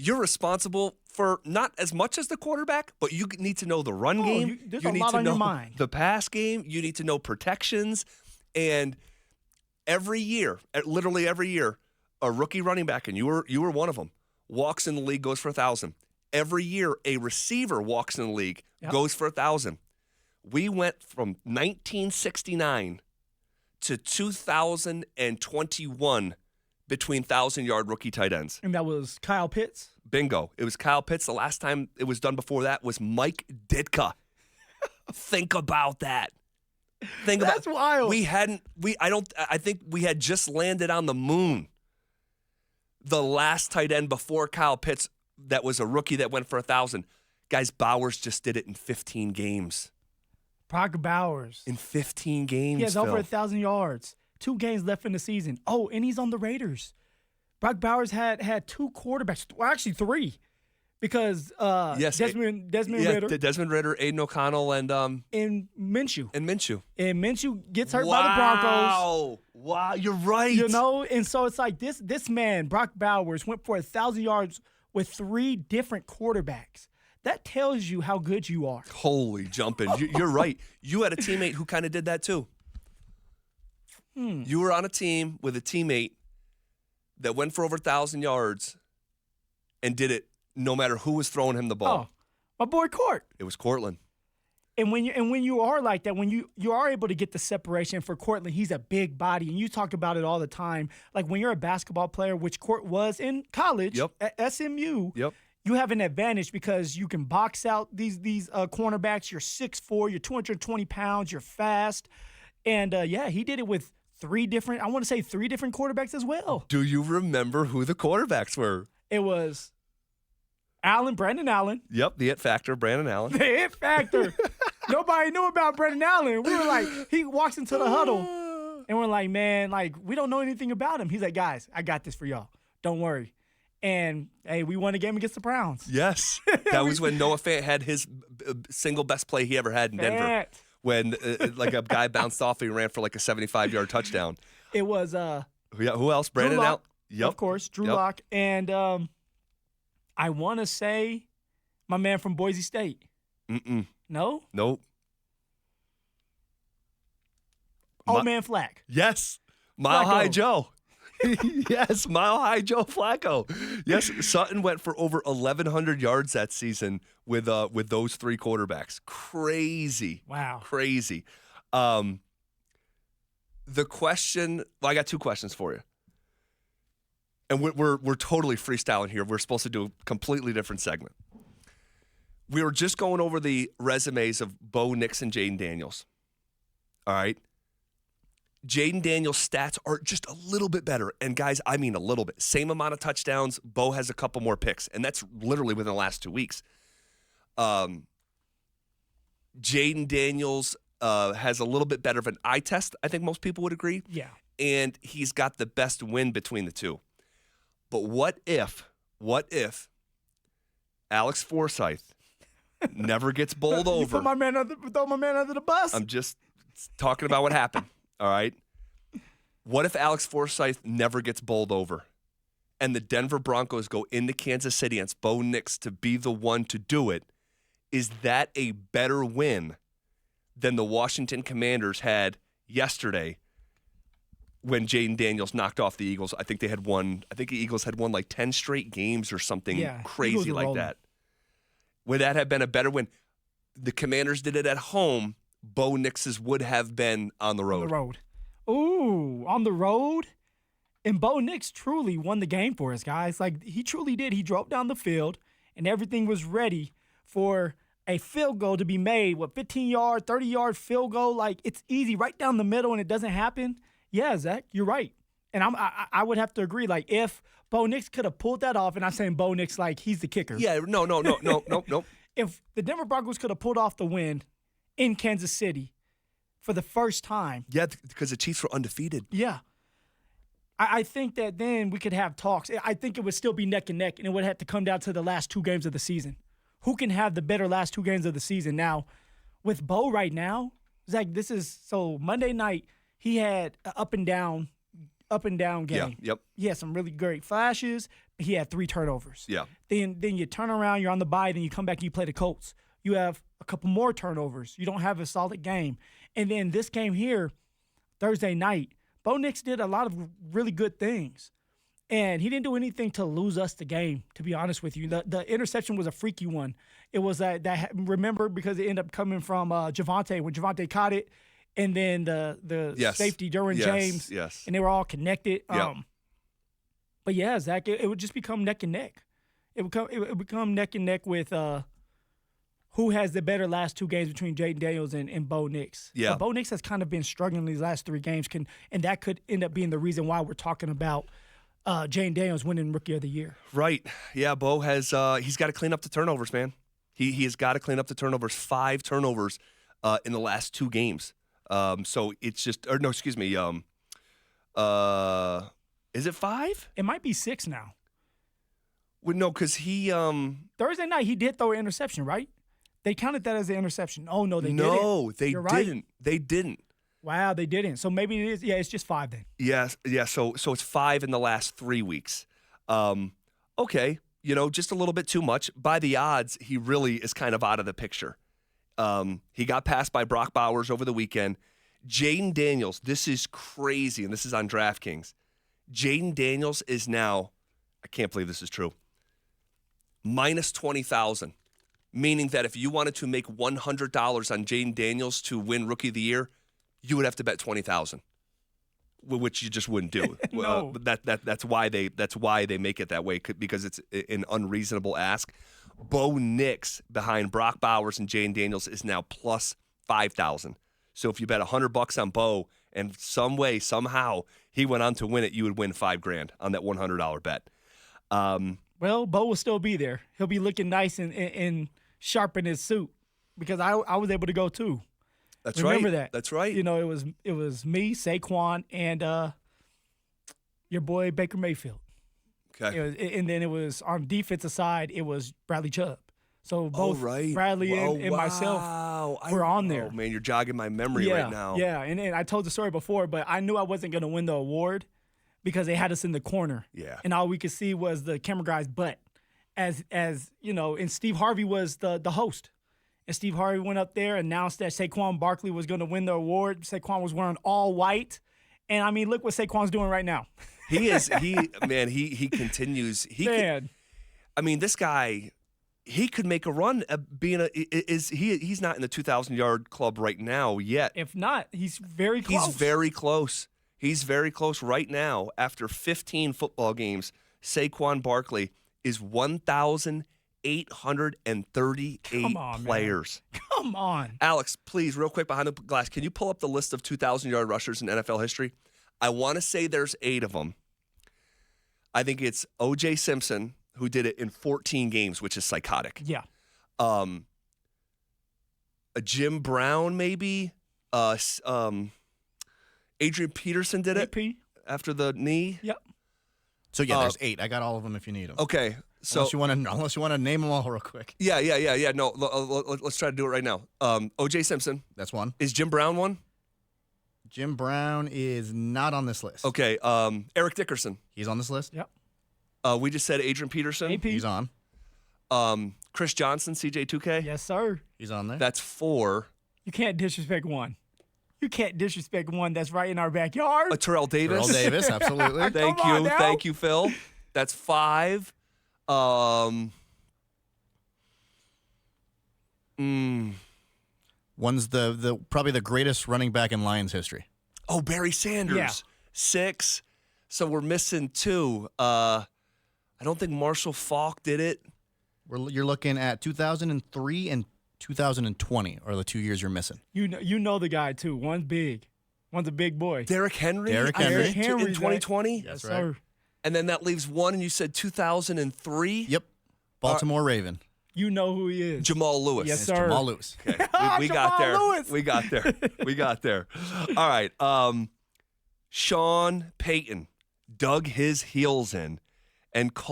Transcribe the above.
you're responsible for not as much as the quarterback, but you need to know the run game. There's you a need lot to on know your mind. the pass game. You need to know protections. And every year, literally every year, a rookie running back, and you were one of them, walks in the league, goes for 1,000. Every year, a receiver walks in the league, goes for 1,000. We went from 1969 to 2021 between 1,000-yard rookie tight ends. And that was Kyle Pitts? Bingo. It was Kyle Pitts. The last time it was done before that was Mike Ditka. Think about that. That's wild. I think we had just landed on the moon. The last tight end before Kyle Pitts that was a rookie that went for 1,000. Guys, Bowers just did it in 15 games. Brock Bowers. In 15 games, He has Phil. over 1,000 yards. 2 games left in the season. Oh, and he's on the Raiders. Brock Bowers had 2 quarterbacks. Well, actually 3. Because Desmond Ritter. Desmond Ritter, Aiden O'Connell, and Minshew. And Minshew gets hurt by the Broncos. Wow, you're right. You know, and so it's like this man, Brock Bowers, went for 1,000 yards with 3 different quarterbacks. That tells you how good you are. Holy jumping. You're right. You had a teammate who kind of did that too. You were on a team with a teammate that went for over 1,000 yards and did it no matter who was throwing him the ball. Oh, my boy Court. It was Courtland. And when you are like that, when you are able to get the separation for Courtland, he's a big body, and you talk about it all the time. Like when you're a basketball player, which Court was in college at SMU, you have an advantage because you can box out these cornerbacks. You're 6'4", you're 220 pounds, you're fast, and he did it with 3 different quarterbacks as well. Do you remember who the quarterbacks were? It was Brandon Allen. Yep, the it factor, Brandon Allen. The it factor. Nobody knew about Brandon Allen. We were like, he walks into the huddle, and we're like, man, like, we don't know anything about him. He's like, guys, I got this for y'all. Don't worry. And, hey, we won a game against the Browns. Yes. That was when Noah Fant had his single best play he ever had in Denver. When, like, a guy bounced off and he ran for, like, a 75-yard touchdown. It was who else? Brandon Allen? Yep. Of course, Drew Lock. And I want to say my man from Boise State. No? Nope. Old man Flack. Yes. Mile High Joe. Yes, Mile High Joe Flacco. Yes, Sutton went for over 1,100 yards that season with those 3 quarterbacks. Crazy. Wow. Crazy. The question, I got 2 questions for you. And we're totally freestyling here. We're supposed to do a completely different segment. We were just going over the resumes of Bo Nix and Jaden Daniels. All right? Jaden Daniels' stats are just a little bit better. And, guys, I mean a little bit. Same amount of touchdowns. Bo has a couple more picks. And that's literally within the last 2 weeks. Jaden Daniels has a little bit better of an eye test, I think most people would agree. Yeah. And he's got the best win between the 2. But what if Alex Forsyth never gets bowled over? You throw my man under the bus? I'm just talking about what happened, all right? What if Alex Forsyth never gets bowled over and the Denver Broncos go into Kansas City against Bo Nix to be the one to do it? Is that a better win than the Washington Commanders had yesterday when Jaden Daniels knocked off the Eagles? I think the Eagles had won like 10 straight games or something crazy like that. Would that have been a better win? The Commanders did it at home. Bo Nix's would have been on the road. Ooh, on the road? And Bo Nix truly won the game for us, guys. Like, he truly did. He drove down the field, and everything was ready for a field goal to be made. 15-yard, 30-yard field goal? Like, it's easy right down the middle, and it doesn't happen. Yeah, Zach, you're right. And I would have to agree. Like, if Bo Nix could have pulled that off, and I'm saying Bo Nix like he's the kicker. Yeah, no. If the Denver Broncos could have pulled off the win in Kansas City for the first time. Yeah, because the Chiefs were undefeated. Yeah. I think that then we could have talks. I think it would still be neck and neck, and it would have to come down to the last 2 games of the season. Who can have the better last 2 games of the season? Now, with Bo right now, Zach, so Monday night, he had an up and down up and down Yeah. game. Yep. He had some really great flashes. He had 3 turnovers. Yeah. Then you turn around, you're on the bye, then you come back and you play the Colts. You have a couple more turnovers. You don't have a solid game. And then this game here, Thursday night, Bo Nix did a lot of really good things. And he didn't do anything to lose us the game, to be honest with you. The interception was a freaky one. It was remember, because it ended up coming from Javonte, when Javonte caught it, and then the Yes. safety, Derwin James, Yes. and they were all connected. Yep. But yeah, Zach, it would just become neck and neck. It would become neck and neck with who has the better last 2 games between Jaden Daniels and Bo Nix. Yeah. But Bo Nix has kind of been struggling these last 3 games, and that could end up being the reason why we're talking about Jaden Daniels winning Rookie of the Year. Right. Yeah, Bo has he's got to clean up the turnovers, man. He has got to clean up the turnovers. 5 turnovers in the last 2 games. So it's just, or no, excuse me. Is it 5? It might be 6 now. Well, no, because he Thursday night, he did throw an interception, right? They counted that as an interception. Oh, no, they didn't. No, they You're right. didn't. They didn't. Wow, they didn't. So maybe it is. Yeah, it's just 5 then. Yes, yeah. So it's 5 in the last 3 weeks. Okay, just a little bit too much. By the odds, he really is kind of out of the picture. He got passed by Brock Bowers over the weekend. Jaden Daniels, this is crazy, and this is on DraftKings. Jaden Daniels is now, I can't believe this is true, minus 20,000, meaning that if you wanted to make $100 on Jaden Daniels to win Rookie of the Year, you would have to bet 20,000, which you just wouldn't do. No. That's why they make it that way, because it's an unreasonable ask. Bo Nix behind Brock Bowers and Jaden Daniels is now plus 5,000. So if you bet $100 on Bo, and some way, somehow, he went on to win it, you would win $5,000 on that $100 bet. Well, Bo will still be there. He'll be looking nice and sharp in his suit, because I was able to go too. That's Remember right. that. That's right. It was me, Saquon, and your boy Baker Mayfield. Okay. And then it was on defensive side, it was Bradley Chubb. So both Bradley and myself were on there. Oh, man, you're jogging my memory right now. Yeah, and I told the story before, but I knew I wasn't going to win the award because they had us in the corner. Yeah. And all we could see was the camera guy's butt. As and Steve Harvey was the host. And Steve Harvey went up there, announced that Saquon Barkley was going to win the award. Saquon was wearing all white. And, I mean, look what Saquon's doing right now. He continues. This guy, he could make a run at being he's not in the 2,000-yard club right now yet. If not, he's very close. He's very close right now. After 15 football games, Saquon Barkley is 1,838 players. Man. Come on. Alex, please, real quick behind the glass, can you pull up the list of 2,000-yard rushers in NFL history? I want to say there's 8 of them. I think it's O.J. Simpson, who did it in 14 games, which is psychotic. Yeah. A Jim Brown, maybe. Adrian Peterson did it after the knee. Yep. So yeah, there's 8. I got all of them if you need them. Okay. So unless you want to name them all real quick. Yeah. No, let's try to do it right now. O.J. Simpson. That's one. Is Jim Brown one? Jim Brown is not on this list. Okay. Eric Dickerson. He's on this list? Yep. We just said Adrian Peterson. AP. He's on. Chris Johnson, CJ2K. Yes, sir. He's on there. That's 4. You can't disrespect one. You can't disrespect one that's right in our backyard. Terrell Davis. Terrell Davis, absolutely. Thank you, Phil. That's 5. One's the probably the greatest running back in Lions history. Oh, Barry Sanders. Yeah. 6. So we're missing 2. I don't think Marshall Faulk did it. You're looking at 2003 and 2020 are the 2 years you're missing. You know the guy too. One's big. One's a big boy. Derrick Henry. Derrick Henry. In 2020. That's Yes, right. sir. And then that leaves 1, and you said 2003. Yep. Baltimore Raven. You know who he is. Jamal Lewis. Yes, It's sir. Jamal Lewis. Okay. We got Jamal there. Lewis. We got there. All right. Sean Payton dug his heels in and called